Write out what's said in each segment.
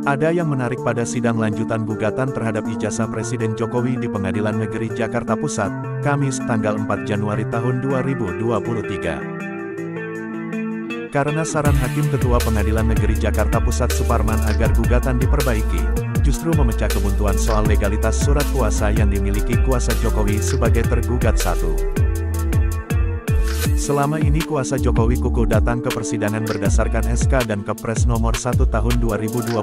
Ada yang menarik pada sidang lanjutan gugatan terhadap ijazah Presiden Jokowi di Pengadilan Negeri Jakarta Pusat, Kamis tanggal 4 Januari tahun 2023. Karena saran Hakim Ketua Pengadilan Negeri Jakarta Pusat Suparman agar gugatan diperbaiki, justru memecah kebuntuan soal legalitas surat kuasa yang dimiliki kuasa Jokowi sebagai tergugat satu. Selama ini kuasa Jokowi kukuh datang ke persidangan berdasarkan SK dan Kepres nomor 1 tahun 2021,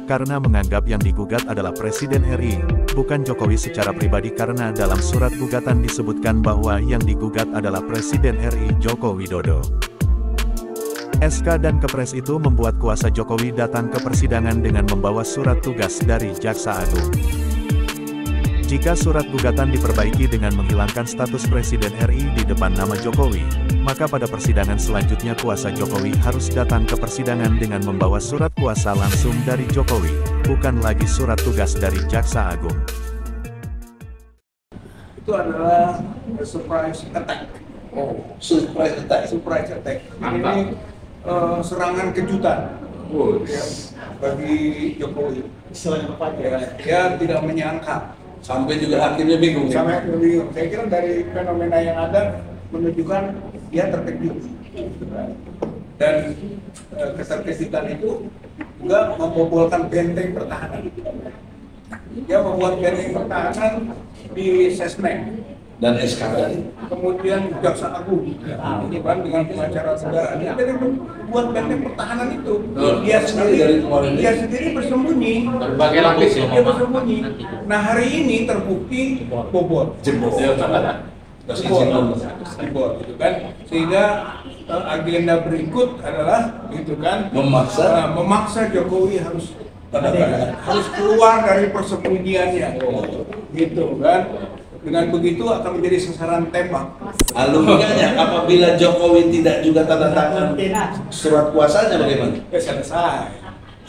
karena menganggap yang digugat adalah Presiden RI, bukan Jokowi secara pribadi karena dalam surat gugatan disebutkan bahwa yang digugat adalah Presiden RI Joko Widodo. SK dan Kepres itu membuat kuasa Jokowi datang ke persidangan dengan membawa surat tugas dari Jaksa Agung. Jika surat gugatan diperbaiki dengan menghilangkan status Presiden RI di depan nama Jokowi, maka pada persidangan selanjutnya kuasa Jokowi harus datang ke persidangan dengan membawa surat kuasa langsung dari Jokowi, bukan lagi surat tugas dari Jaksa Agung. Itu adalah surprise attack. Oh, surprise attack. Surprise attack. Ini serangan kejutan ya, bagi Jokowi. Istilahnya apa ya? Dia tidak menyangka. Sampai juga akhirnya bingung. Sampai bingung. Saya kira dari fenomena yang ada menunjukkan dia terkejut. Dan keterkejutan itu juga membobolkan benteng pertahanan. Dia membuat benteng pertahanan di Sesnek Dan SK tadi. kemudian Jaksa Agung, ini kan dengan pengacara negara, dia membuat benteng pertahanan itu. Dia sendiri bersembunyi. Berbagai lapis ya, Dia bersembunyi. Nah hari ini terbukti bobot. Jebol. Jebol, gitu kan. Sehingga agenda berikut adalah, gitu kan, memaksa Jokowi harus keluar dari persembunyiannya, gitu kan. Dengan begitu akan menjadi sasaran tembak. Alumninya apabila Jokowi tidak juga tanda tangan surat kuasanya bagaimana? Selesai.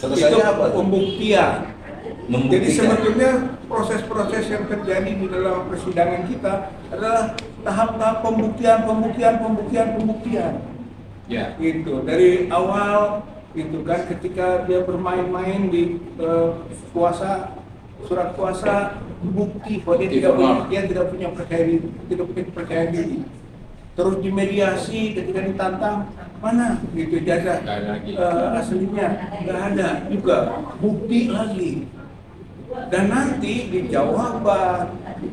Selesainya Itu apa? pembuktian. Jadi Membuktikan. sebetulnya proses-proses yang terjadi di dalam persidangan kita adalah tahap-tahap pembuktian. Ya. Gitu. Dari awal, gitu kan, ketika dia bermain-main di surat kuasa bukti bahwa dia tidak punya percaya diri. Terus dimediasi ketika ditantang, mana gitu ijazah aslinya, nggak ada juga, bukti lagi. Dan nanti di jawaban, di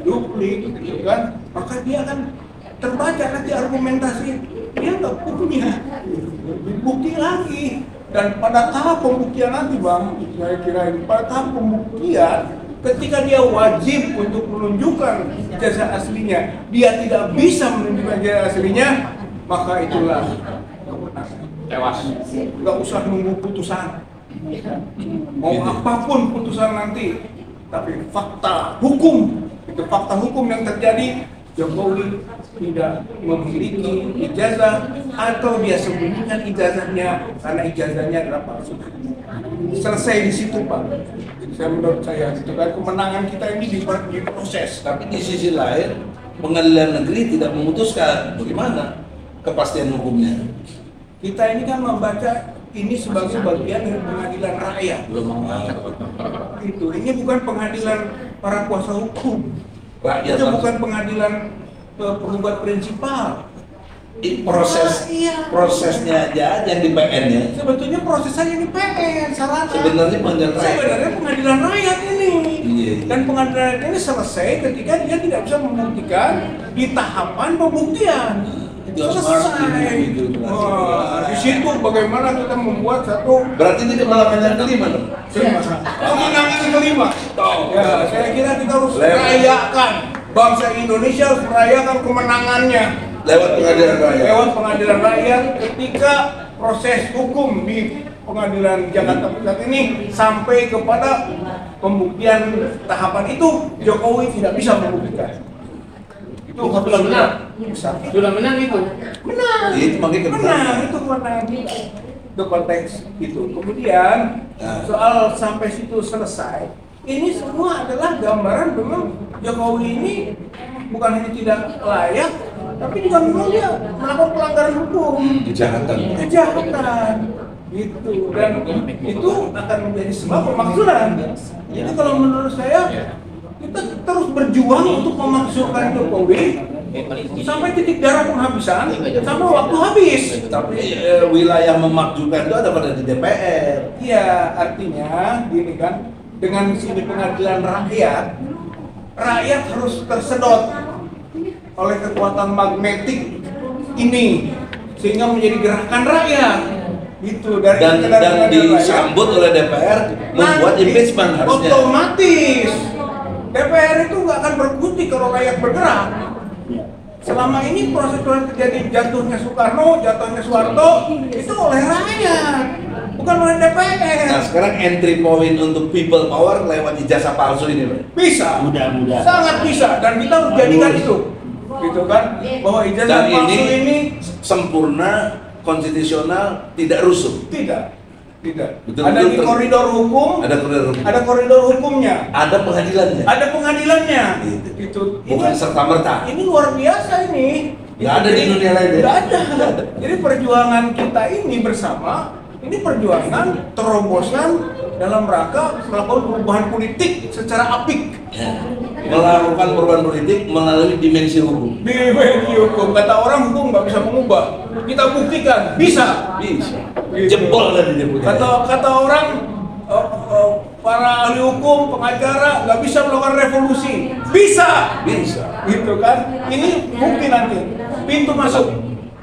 duplik, gitu kan, maka dia akan terbaca nanti argumentasi dia nggak punya, bukti lagi. Dan pada tahap pembuktian nanti, Bang, saya kira ini pada tahap pembuktian, ketika dia wajib untuk menunjukkan ijazah aslinya, dia tidak bisa menunjukkan ijazah aslinya, maka itulah kemenangan. Tewas. Nggak usah nunggu putusan, mau apapun putusan nanti, tapi fakta hukum, itu fakta hukum yang terjadi, Jokowi tidak memiliki ijazah atau dia sembunyikan ijazahnya karena ijazahnya adalah palsu. Selesai di situ, Pak. Menurut saya itu kan kemenangan kita ini diproses. Tapi di sisi lain pengadilan negeri tidak memutuskan bagaimana kepastian hukumnya. Kita ini kan membaca ini sebagai bagian dari pengadilan rakyat. Itu ini bukan pengadilan para kuasa hukum. Rakyat Itu bukan pengadilan penggugat prinsipal. Prosesnya aja yang di PN-nya. Sebetulnya prosesnya di PN, sarana. Sebenarnya pengadilan rakyat ini. Iya. Dan pengadilan rakyat ini selesai ketika dia tidak bisa membuktikan di tahapan pembuktian. Selesai. Wah, di situ bagaimana kita membuat satu. Berarti ini kemenangan yang kelima dong. Kemenangan kelima. Ya, saya kira kita harus merayakan. Bangsa Indonesia harus merayakan kemenangannya. Lewat pengadilan rakyat ketika proses hukum di pengadilan Jakarta Pusat ini sampai kepada pembuktian tahapan itu, Jokowi tidak bisa membuktikan. Itu Sudah menang. Sudah menang itu. Menang. Itu makanya Menang, itu kemenangan kita. Itu konteks itu. Kemudian soal sampai situ selesai, ini semua adalah gambaran memang Jokowi ini bukan hanya tidak layak, tapi juga memang dia melakukan pelanggaran hukum. kejahatan. Gitu, dan itu akan menjadi sebuah pemakzulan. Jadi kalau menurut saya kita terus berjuang untuk memakzulkan Jokowi sampai titik darah penghabisan, sampai waktu habis. Tapi wilayah memakzulkan itu ada pada di DPR. Iya, artinya gini kan, dengan sini pengadilan rakyat, rakyat harus tersedot oleh kekuatan magnetik ini sehingga menjadi gerakan rakyat. Gitu dari dan disambut oleh DPR membuat impeachment harusnya. Otomatis DPR itu nggak akan berkutik kalau rakyat bergerak. Selama ini proses-proses terjadi jatuhnya Soekarno, jatuhnya Soeharto itu oleh rakyat, bukan oleh DPR. Nah sekarang entry point untuk people power lewat ijazah palsu ini, Pak. Bisa, Mudah-mudahan. sangat bisa, dan kita harus jadikan itu, gitu kan, bahwa ijazah Dan palsu ini sempurna, konstitusional, tidak rusuh. tidak. Betul, Ada di betul. koridor hukum, Ada koridor hukum. ada koridor hukumnya, Ada pengadilannya. ada pengadilannya. Gitu. Gitu. Bukan serta merta. Ini luar biasa ini. Nggak ada di dunia lain, ya? Nggak ada. Jadi perjuangan kita ini bersama, ini perjuangan terobosan dalam rangka melakukan perubahan politik secara apik. Ya. Melakukan perubahan politik melalui dimensi hukum. Di hukum, kata orang hukum nggak bisa mengubah. Kita buktikan, bisa. Bisa. Gitu. Jebol tadi dia punya. Kata orang, para ahli hukum, pengacara nggak bisa melakukan revolusi. Bisa. Bisa. Gitu kan? Ini bukti nanti. Pintu masuk.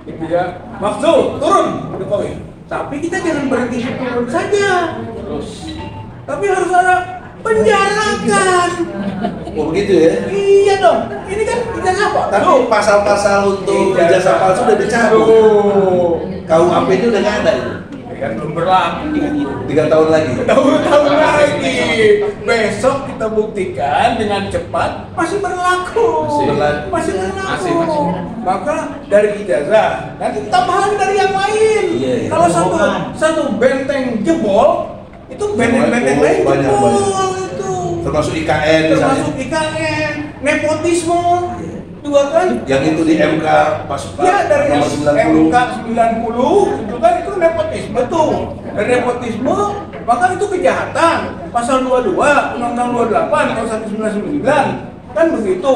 Gitu ya. Maksud turun Jokowi. Tapi kita jangan berhenti di turun saja. Tapi harus ada penjarakan. Oh begitu ya? Iya dong. Ini kan ijazah apa? Tapi pasal-pasal untuk ijazah palsu udah dicabut. KUHP itu udah nggak ada itu. Kan belum berlaku. 3 tahun lagi. Tahun lagi. Besok kita buktikan dengan cepat masih berlaku. Masih berlaku. Masih. Maka dari ijazah nanti tambah lagi dari yang lain. Iya. Kalau satu benteng jebol, itu benteng-benteng lain Banyak. jebol itu. Termasuk IKN misalnya. Termasuk IKN, nepotisme juga kan. Yang itu di MK pas Ya dari nomor 90. MK 90 itu kan itu nepotisme tuh. Dan nepotisme maka itu kejahatan. Pasal 22 Undang-Undang 28 tahun 1999 kan begitu.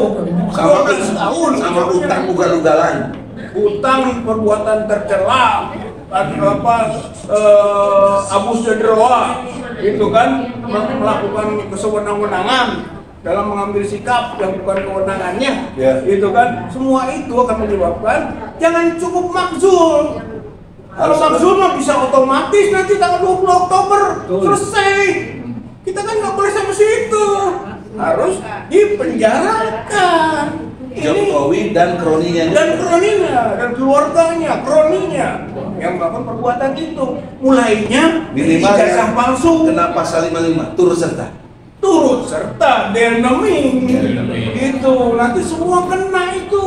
12 tahun Sama utang ugal-ugalan. utang perbuatan tercela abus de droit itu kan melakukan kesewenang-wenangan dalam mengambil sikap yang bukan kewenangannya, Ya. itu kan semua itu akan menyebabkan jangan cukup makzul. Kalau Harus makzul mah bisa otomatis nanti tanggal 20 Oktober selesai. Kita kan nggak boleh sampai situ, harus dipenjarakan. Jokowi dan kroninya. Dan keluarganya, kroninya yang melakukan perbuatan itu, mulainya Minimal ijazah palsu, kena pasal 55 turut serta. turut serta derneming, gitu. Nanti semua kena itu,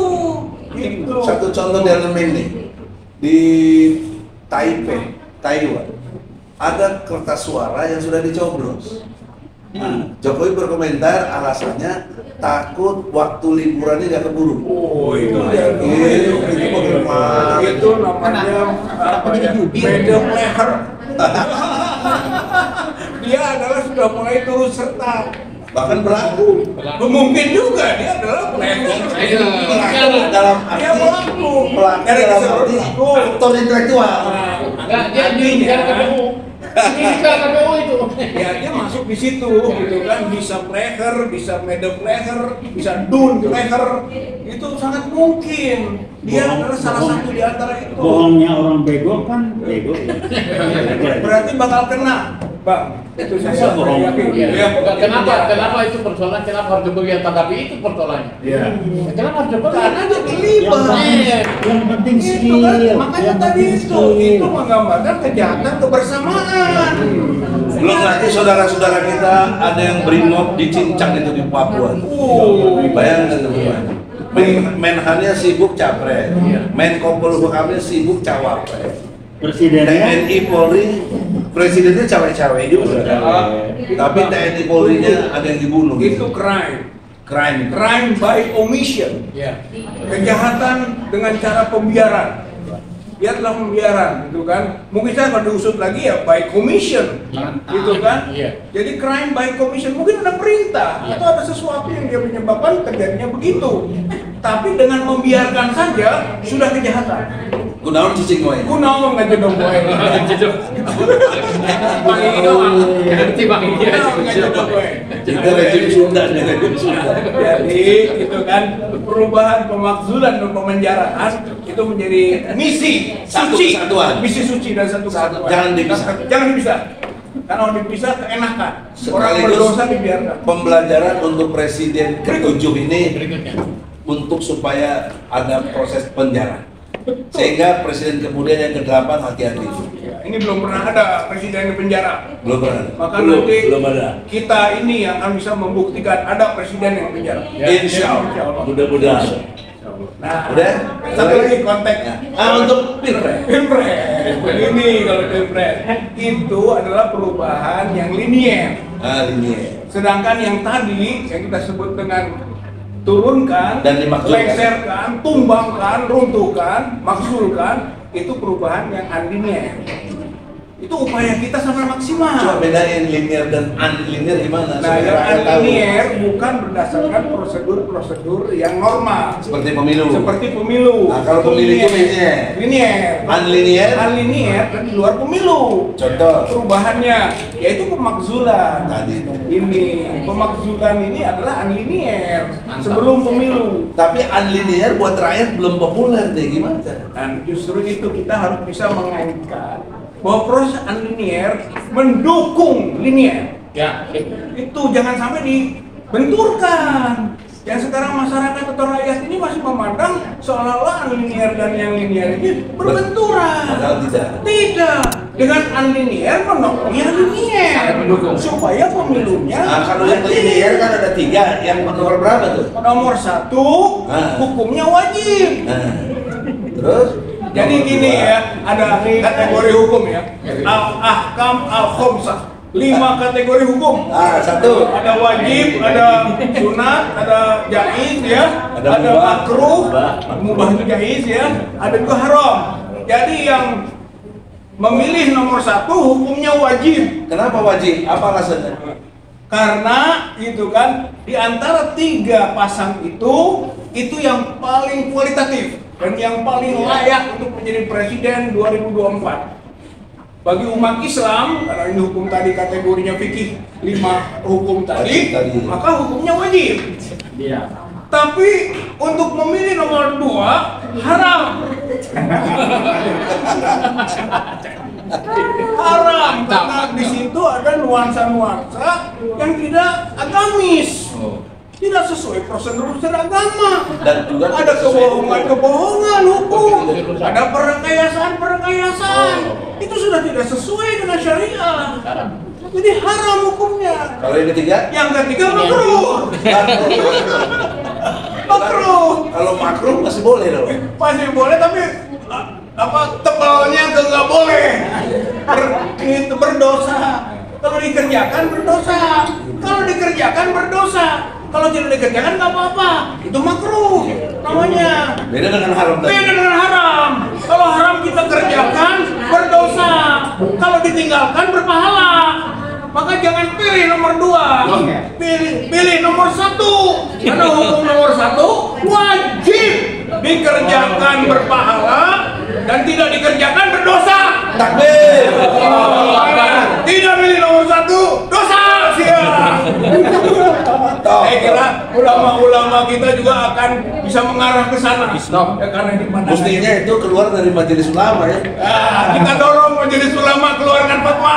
gitu. Satu contoh di elemen nih di Taipei, Taiwan, ada kertas suara yang sudah dicoblos. Nah, Jokowi berkomentar alasannya takut waktu liburannya nggak keburu. Oh itu Itu bagaimana? itu namanya apa ya? Medem leher. Dia adalah sudah mulai turut serta. Bahkan berlaku. Mungkin juga dia adalah pelekor. Pelaku dalam Dia arti pelaku. pelaku Dari dalam keseluruhan arti pelaku. aktor intelektual. Enggak, dia bicara KPU. Ini kan KPU itu. Ya dia masuk di situ, gitu kan, bisa pleher, bisa medem pleher, bisa dun pleher, itu sangat mungkin. Dia adalah salah satu di antara itu. Bohongnya orang bego kan bego ya. Berarti bakal kena, Bang. Itu saya Bohong. yakin. Ya, kenapa itu persoalan? Kenapa harus Jokowi yang tanggapi itu persoalannya? Iya. Kenapa harus Jokowi? Karena dia Yang terlibat. penting, yang penting Itu skill. kan, makanya tadi itu menggambarkan kejahatan kebersamaan. Belum lagi saudara-saudara kita ada yang brimob di Cincang itu di Papua. Bayangkan teman-teman. Menhannya sibuk capres, Menko Polhukamnya sibuk cawapres. Presidennya TNI Polri, presidennya cawe-cawe juga. Tapi TNI Polri-nya ada yang dibunuh. Itu crime. crime. By omission. Ya. Kejahatan dengan cara pembiaran. biarlah pembiaran, gitu kan. Mungkin saya kalau diusut lagi ya by commission, gitu kan. Jadi crime by commission, mungkin ada perintah atau ada sesuatu yang dia menyebabkan terjadinya begitu. Tapi dengan membiarkan saja sudah kejahatan. Kunaon cicing wae. Kunaon nggak jodoh gue. Bang ini doang. Ngerti Bang ini. Kita rejim Sunda nih, rejim Sunda. Jadi itu kan perubahan pemakzulan dan pemenjaraan itu menjadi misi suci, Satuan. misi suci dan satu kesatuan. Jangan dipisah. Jangan dipisah. Karena kalau dipisah keenakan. Orang Sekaligus berdosa dibiarkan. pembelajaran untuk presiden ke-7 ini Berikutnya. untuk supaya ada proses penjara. Sehingga presiden kemudian yang ke-8 hati-hati. Ya, ini belum pernah ada presiden di penjara. Belum pernah. Maka nanti belum ada. kita ini yang akan bisa membuktikan ada presiden yang di penjara. Insya Allah. Mudah-mudahan. Nah, Udah? satu lagi konteksnya. Untuk pilpres. Pilpres. Ini kalau pilpres itu adalah perubahan yang linier. Ini. Sedangkan yang tadi yang kita sebut dengan turunkan, Dan dimaksudkan. lengserkan, tumbangkan, runtuhkan, maksulkan, itu perubahan yang unlinear. Itu upaya kita sampai maksimal. Coba bedain linear dan unlinear gimana? Nah, Supaya yang rakyat tahu. unlinear bukan berdasarkan prosedur-prosedur yang normal. Seperti pemilu. Seperti pemilu. Nah, kalau pemilu itu linear. Linear. Unlinear? Unlinear dan di luar pemilu. Contoh. Perubahannya yaitu pemakzulan. Tadi. Ini pemakzulan ini adalah unlinear sebelum pemilu. Tapi unlinear buat rakyat belum populer deh, gimana? Dan justru itu kita harus bisa mengaitkan bahwa proses unlinear mendukung linear. Ya. Itu jangan sampai dibenturkan. Yang sekarang masyarakat atau rakyat ini masih memandang seolah-olah unlinear dan yang linear ini berbenturan. Padahal tidak. Tidak. Dengan unlinear menolong yang linear supaya pemilunya. Nah, kalau yang linear kan ada 3, yang nomor berapa tuh? Nomor 1 Nah. hukumnya wajib. Nah, terus? Jadi Nomor gini 2. ya, ada kategori hukum ya. Al-ahkam al-khomsah. 5 kategori hukum. 1. Ada wajib, ada sunat, ada jaiz ya, Ada ada mubah. makruh, Mubah. mubah itu jaiz ya, ada juga haram. Jadi yang memilih nomor 1 hukumnya wajib. Kenapa wajib? Apa alasannya? Karena itu kan di antara 3 pasang itu yang paling kualitatif dan yang paling layak untuk menjadi presiden 2024. Bagi umat Islam, karena ini hukum tadi kategorinya fikih 5 hukum Wajib tadi, tadi. maka hukumnya wajib. Iya. Tapi untuk memilih nomor 2 haram. Haram karena di situ ada nuansa-nuansa yang tidak agamis. Tidak sesuai prosedur agama. Dan juga Ada kebohongan hukum, ada perekayasaan. Itu sudah tidak sesuai dengan syariah. Jadi haram hukumnya. Kalau yang ketiga? Yang ketiga makruh. Makruh. Kalau makruh masih boleh dong. Masih boleh tapi tebalnya nggak boleh. Itu berdosa. Kalau dikerjakan berdosa. Kalau dikerjakan berdosa. Kalau tidak dikerjakan nggak apa-apa. Itu makruh namanya. Beda dengan haram tadi. Beda dengan haram. Kalau haram kita kerjakan berdosa. Kalau ditinggalkan berpahala. Maka jangan pilih nomor 2. Pilih nomor 1. Karena hukum nomor 1 wajib dikerjakan berpahala dan tidak dikerjakan berdosa. Takbir. Tidak pilih nomor 1 dosa sia. Saya kira ulama-ulama kita juga akan bisa mengarah ke sana. Ya, karena di mana Mestinya itu keluar dari majelis ulama ya. kita dorong majelis ulama keluarkan fatwa.